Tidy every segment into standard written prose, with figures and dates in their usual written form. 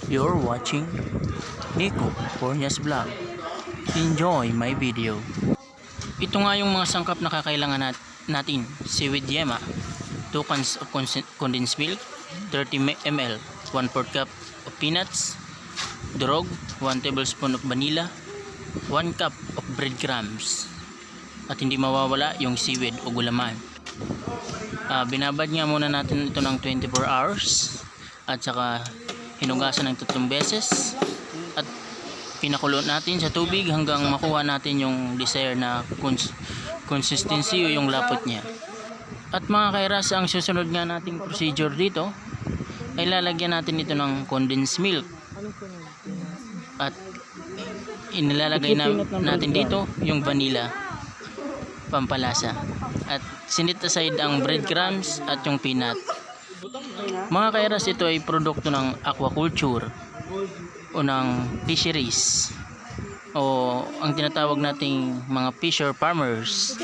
You're watching Nico Pornias Vlog. Enjoy my video. Ito nga yung mga sangkap na kakailangan natin. Seaweed yema, 2 cans of condensed milk, 30 ml, 1/4 cup of peanuts, durog, 1 tablespoon of vanilla, 1 cup of breadcrumbs, at hindi mawawala yung seaweed o gulaman. Binabad nga muna natin ito ng 24 hours at saka hinugasan ng 3 beses at pinakulo natin sa tubig hanggang makuha natin yung desired na consistency o yung lapot niya. At mga kairas, ang susunod nga nating procedure dito ay lalagyan natin ito ng condensed milk at inilalagay natin dito yung vanilla pampalasa at sinit aside ang breadcrumbs at yung peanut. Mga kairas, ito ay produkto ng aquaculture o ng fisheries o ang tinatawag nating mga fisher farmers.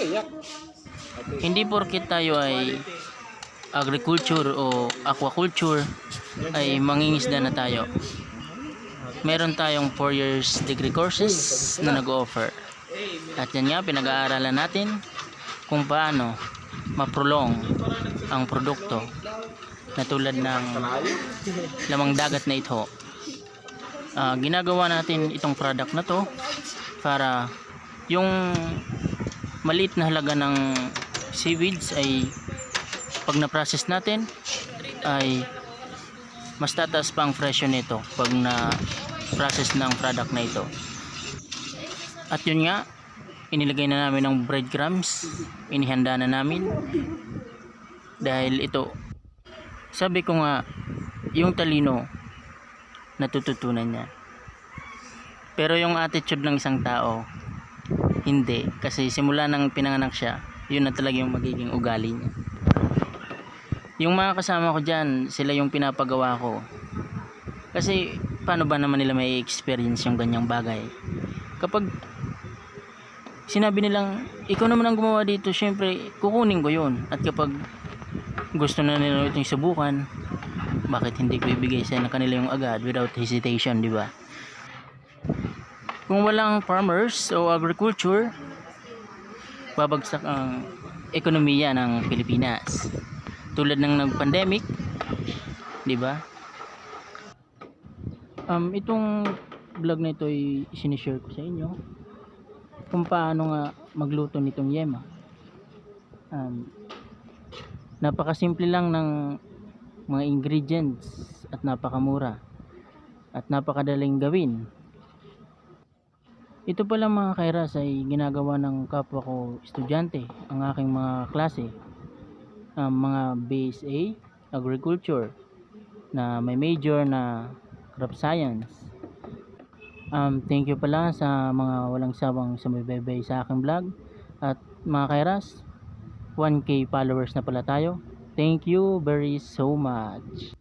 Hindi porket tayo ay agriculture o aquaculture ay mangingisda na tayo. Meron tayong 4 years degree courses na nag-offer. At yan nga, pinag-aaralan natin kung paano ma-prolong ang produkto na tulad ng lamang dagat na ito. Ginagawa natin itong product na to para yung maliit na halaga ng seaweeds ay pag na-process natin ay mas tataas pa ang presyo nito pag na-process ng product na ito. At yun nga, inilagay na namin ng breadcrumbs, inihanda na namin dahil ito, sabi ko nga, yung talino natututunan niya, pero yung attitude ng isang tao hindi, kasi simula nang pinanganak siya, yun na talaga yung magiging ugali niya. Yung mga kasama ko dyan, sila yung pinapagawa ko, kasi paano ba naman nila may experience yung ganyang bagay? Kapag sinabi nilang ikaw naman ang gumawa dito, syempre kukunin ko yun. At kapag gusto na nila itong subukan, bakit hindi ko ibigay sa kanila yung agad without hesitation, di ba? Kung walang farmers o agriculture, babagsak ang ekonomiya ng Pilipinas. Tulad ng nag-pandemic, di ba? Itong vlog na ito ay sinishare ko sa inyo kung paano nga magluto nitong yema. Napakasimple lang ng mga ingredients at napakamura at napakadaling gawin. Ito pala mga kairas ay ginagawa ng kapwa ko estudyante, ang aking mga klase, mga BSA Agriculture na may major na crop science. Thank you pala sa mga walang sawang sumubaybay sa aking vlog. At mga kairas, 1K followers na pala tayo. Thank you very so much.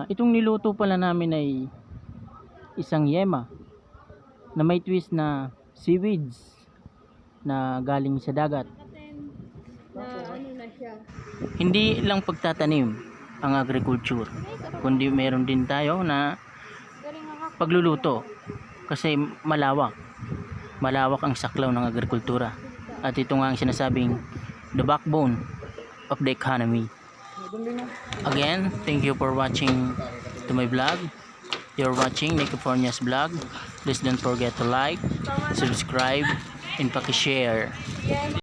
Itong niluto pala namin ay isang yema na may twist na seaweeds na galing sa dagat. Hindi lang pagtatanim ang agriculture, kundi meron din tayo na pagluluto, kasi malawak ang saklaw ng agrikultura. At ito nga ang sinasabing the backbone of the economy. Again, thank you for watching to my vlog. You're watching Nico Pornias Vlog. Please don't forget to like, subscribe, and paki-share.